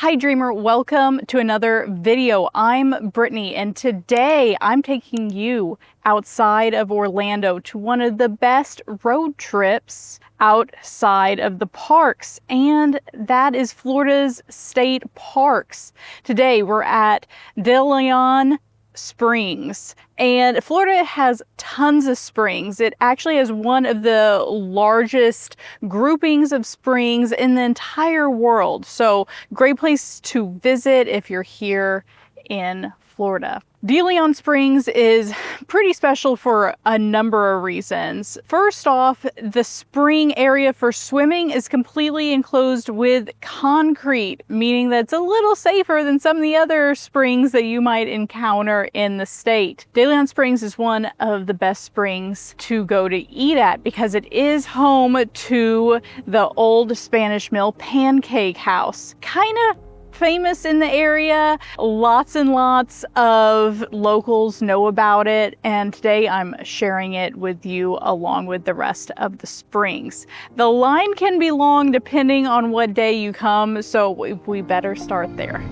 Hi Dreamer, welcome to another video. I'm Brittany and today I'm taking you outside of Orlando to one of the best road trips outside of the parks, and that is Florida's state parks. Today we're at DeLeon Springs, and Florida has tons of springs. It actually has one of the largest groupings of springs in the entire world. So great place to visit if you're here in Florida. DeLeon Springs is pretty special for a number of reasons. First off, the spring area for swimming is completely enclosed with concrete, meaning that it's a little safer than some of the other springs that you might encounter in the state. DeLeon Springs is one of the best springs to go to eat at because it is home to the old Spanish mill Pancake house. Kind of famous in the area. Lots and lots of locals know about it, and today I'm sharing it with you along with the rest of the springs. The line can be long depending on what day you come, so we better start there.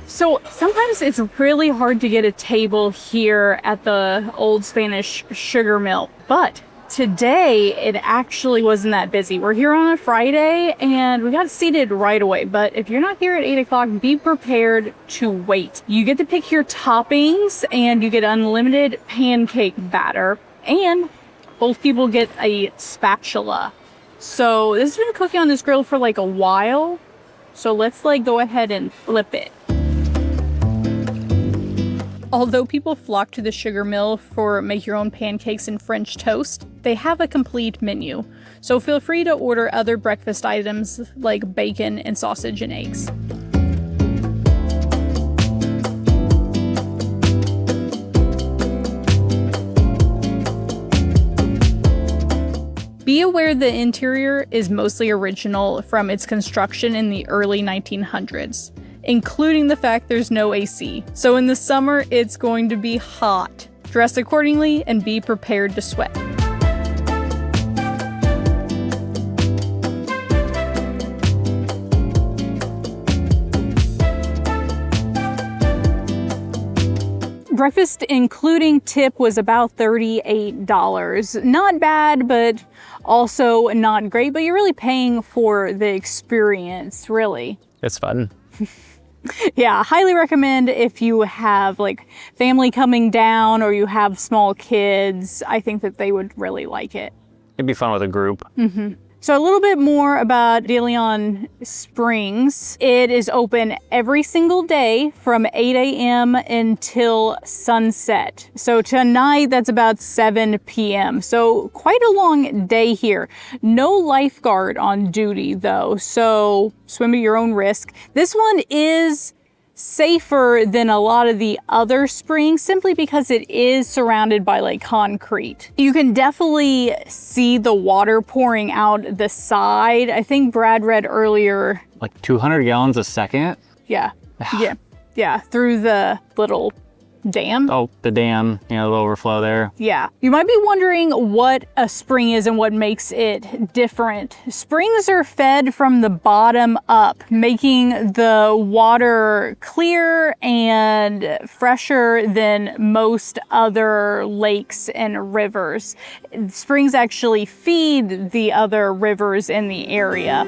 So sometimes it's really hard to get a table here at the old Spanish sugar mill, but today it actually wasn't that busy. We're here on a Friday and we got seated right away, but if you're not here at 8 o'clock, be prepared to wait. You get to pick your toppings and you get unlimited pancake batter, and both people get a spatula. So this has been cooking on this grill for like a while, so let's go ahead and flip it. Although people flock to the sugar mill for make your own pancakes and French toast, they have a complete menu. So feel free to order other breakfast items like bacon and sausage and eggs. Be aware the interior is mostly original from its construction in the early 1900s. Including the fact there's no AC. So in the summer, it's going to be hot. Dress accordingly and be prepared to sweat. Breakfast including tip was about $38. Not bad, but also not great, but you're really paying for the experience, really. It's fun. Yeah, I highly recommend if you have family coming down or you have small kids. I think that they would really like it. It'd be fun with a group. So a little bit more about DeLeon Springs. It is open every single day from 8 a.m. until sunset. So tonight, that's about 7 p.m. So quite a long day here. No lifeguard on duty though, so swim at your own risk. This one is safer than a lot of the other springs simply because it is surrounded by concrete. You can definitely see the water pouring out the side. I think Brad read earlier 200 gallons a second. Yeah through the little dam. Oh, the dam, the overflow there. Yeah. You might be wondering what a spring is and what makes it different. Springs are fed from the bottom up, making the water clear and fresher than most other lakes and rivers. Springs actually feed the other rivers in the area.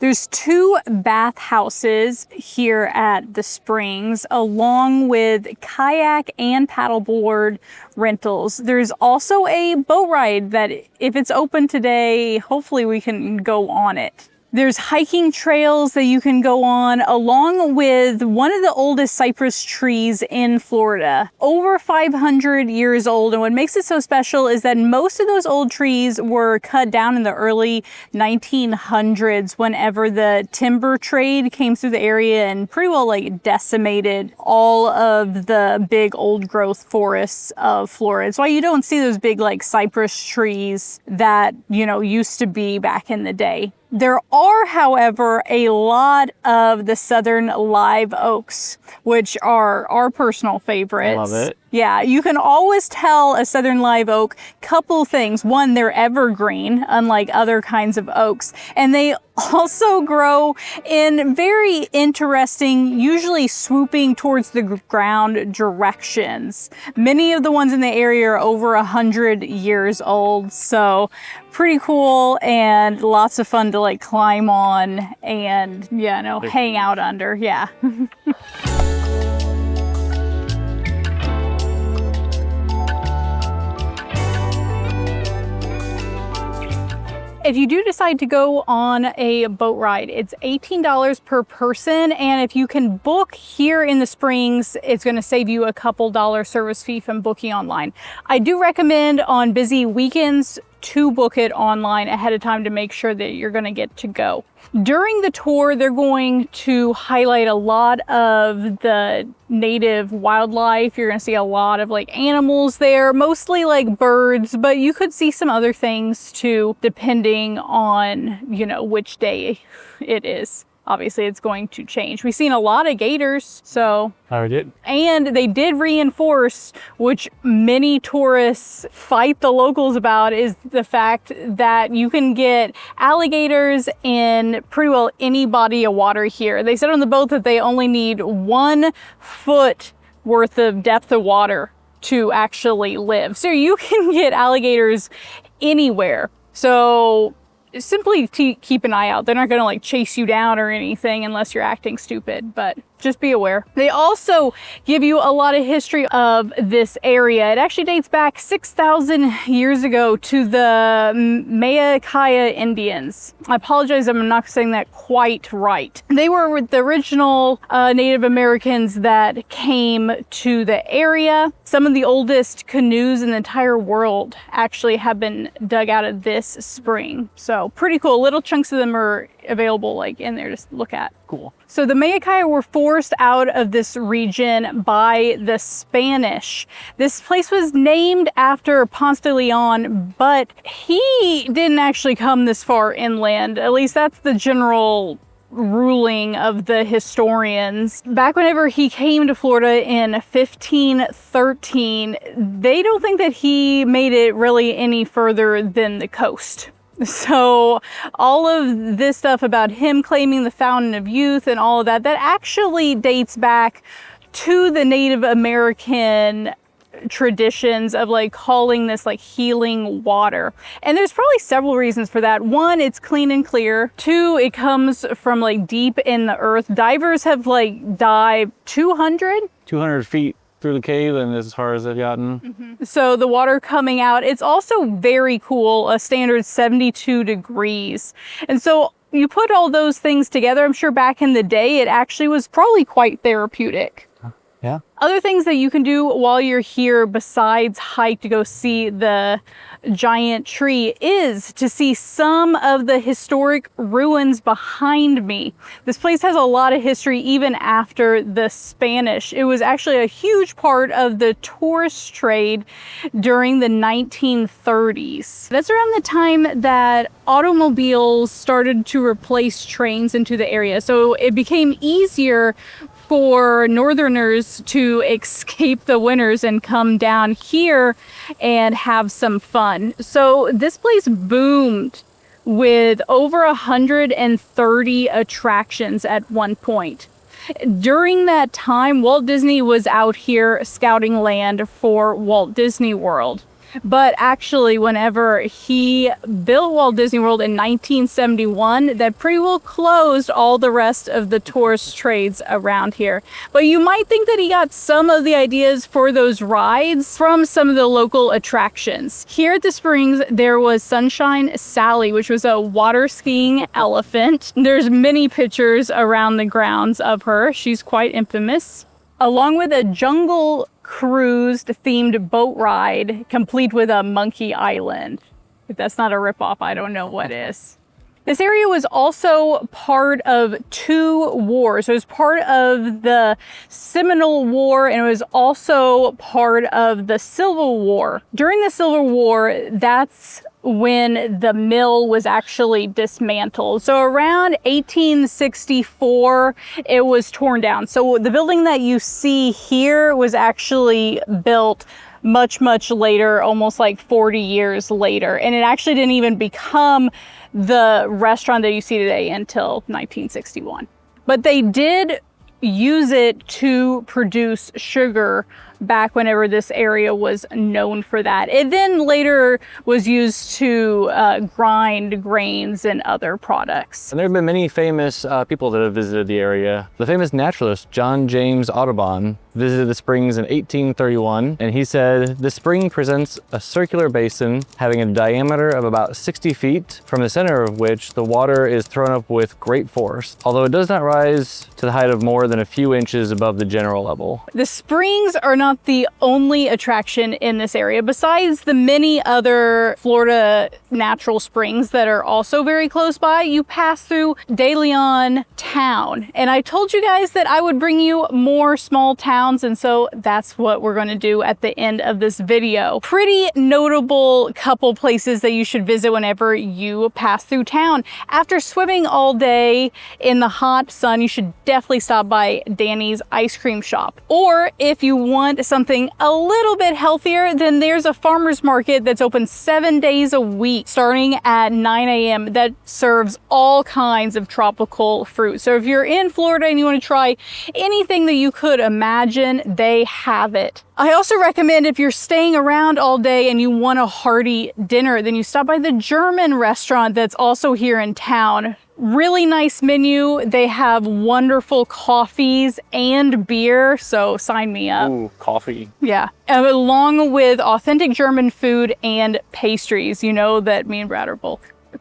There's 2 bathhouses here at the Springs, along with kayak and paddleboard rentals. There's also a boat ride that, if it's open today, hopefully we can go on it. There's hiking trails that you can go on, along with one of the oldest cypress trees in Florida, over 500 years old. And what makes it so special is that most of those old trees were cut down in the early 1900s whenever the timber trade came through the area and pretty well like decimated all of the big old growth forests of Florida. It's why you don't see those big like cypress trees that, you know, used to be back in the day. There are, however, a lot of the southern live oaks, which are our personal favorites. I love it. Yeah, you can always tell a southern live oak. Couple things. One, they're evergreen, unlike other kinds of oaks. And they also grow in very interesting, usually swooping towards the ground directions. Many of the ones in the area are over 100 years old. So pretty cool and lots of fun to like climb on and, you know, hang out under. Yeah. If you do decide to go on a boat ride, it's $18 per person. And if you can book here in the Springs, it's going to save you a couple dollar service fee from booking online. I do recommend on busy weekends to book it online ahead of time to make sure that you're going to get to go. During the tour, they're going to highlight a lot of the native wildlife. You're going to see a lot of like animals there, mostly like birds, but you could see some other things too, depending on, you know, which day it is. Obviously, it's going to change. We've seen a lot of gators, so. I did. And they did reinforce, which many tourists fight the locals about, is the fact that you can get alligators in pretty well any body of water here. They said on the boat that they only need 1 foot worth of depth of water to actually live. So you can get alligators anywhere. So simply keep an eye out. They're not going to like chase you down or anything unless you're acting stupid, but just be aware. They also give you a lot of history of this area. It actually dates back 6,000 years ago to the Mayaca Indians. I apologize, I'm not saying that quite right. They were the original Native Americans that came to the area. Some of the oldest canoes in the entire world actually have been dug out of this spring. So pretty cool. Little chunks of them are available like in there to look at. Cool. So the Mayaca were forced out of this region by the Spanish. This place was named after Ponce de Leon, but he didn't actually come this far inland. At least that's the general ruling of the historians. Back whenever he came to Florida in 1513, they don't think that he made it really any further than the coast. So all of this stuff about him claiming the fountain of youth and all of that, that actually dates back to the Native American traditions of like calling this like healing water. And there's probably several reasons for that. One, it's clean and clear. Two, it comes from like deep in the earth. Divers have like dived 200 feet through the cave and as far as they've gotten. Mm-hmm. So the water coming out, it's also very cool, a standard 72 degrees. And so you put all those things together, I'm sure back in the day, it actually was probably quite therapeutic. Yeah. Other things that you can do while you're here besides hike to go see the giant tree is to see some of the historic ruins behind me. This place has a lot of history even after the Spanish. It was actually a huge part of the tourist trade during the 1930s. That's around the time that automobiles started to replace trains into the area. So it became easier for northerners to escape the winters and come down here and have some fun. So this place boomed with over 130 attractions at one point. During that time, Walt Disney was out here scouting land for Walt Disney World. But actually, whenever he built Walt Disney World in 1971, that pretty well closed all the rest of the tourist trades around here. But you might think that he got some of the ideas for those rides from some of the local attractions. Here at the Springs, there was Sunshine Sally, which was a water skiing elephant. There's many pictures around the grounds of her. She's quite infamous. Along with a jungle cruise themed boat ride, complete with a monkey island. If that's not a ripoff, I don't know what is. This area was also part of two wars. It was part of the Seminole War, and it was also part of the Civil War. During the Civil War, that's when the mill was actually dismantled. So around 1864, it was torn down. So the building that you see here was actually built much, much later, almost like 40 years later. And it actually didn't even become the restaurant that you see today until 1961. But they did use it to produce sugar back whenever this area was known for that. It then later was used to grind grains and other products. And there have been many famous people that have visited the area. The famous naturalist John James Audubon visited the springs in 1831, and he said, "The spring presents a circular basin having a diameter of about 60 feet, from the center of which the water is thrown up with great force, although it does not rise to the height of more than a few inches above the general level." The springs are not the only attraction in this area. Besides the many other Florida natural springs that are also very close by, you pass through DeLeon town. And I told you guys that I would bring you more small towns, and so that's what we're going to do at the end of this video. Pretty notable couple places that you should visit whenever you pass through town. After swimming all day in the hot sun, you should definitely stop by Danny's ice cream shop. Or if you want something a little bit healthier, then there's a farmer's market that's open 7 days a week starting at 9 a.m. that serves all kinds of tropical fruit. So if you're in Florida and you want to try anything that you could imagine, they have it. I also recommend, if you're staying around all day and you want a hearty dinner, then you stop by the German restaurant that's also here in town. Really nice menu. They have wonderful coffees and beer, so sign me up. Ooh, coffee. Yeah, along with authentic German food and pastries. You know that me and Brad are both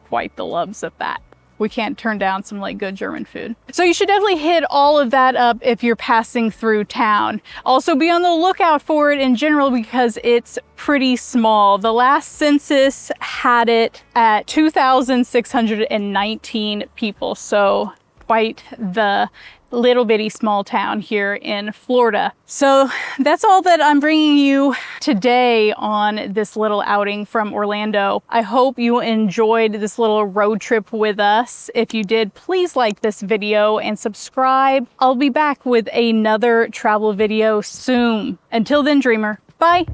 quite the loves of that. We can't turn down some like good German food. So you should definitely hit all of that up if you're passing through town. Also be on the lookout for it in general because it's pretty small. The last census had it at 2,619 people. So quite the little bitty small town here in Florida. So that's all that I'm bringing you today on this little outing from Orlando. I hope you enjoyed this little road trip with us. If you did, please like this video and subscribe. I'll be back with another travel video soon. Until then, dreamer, bye.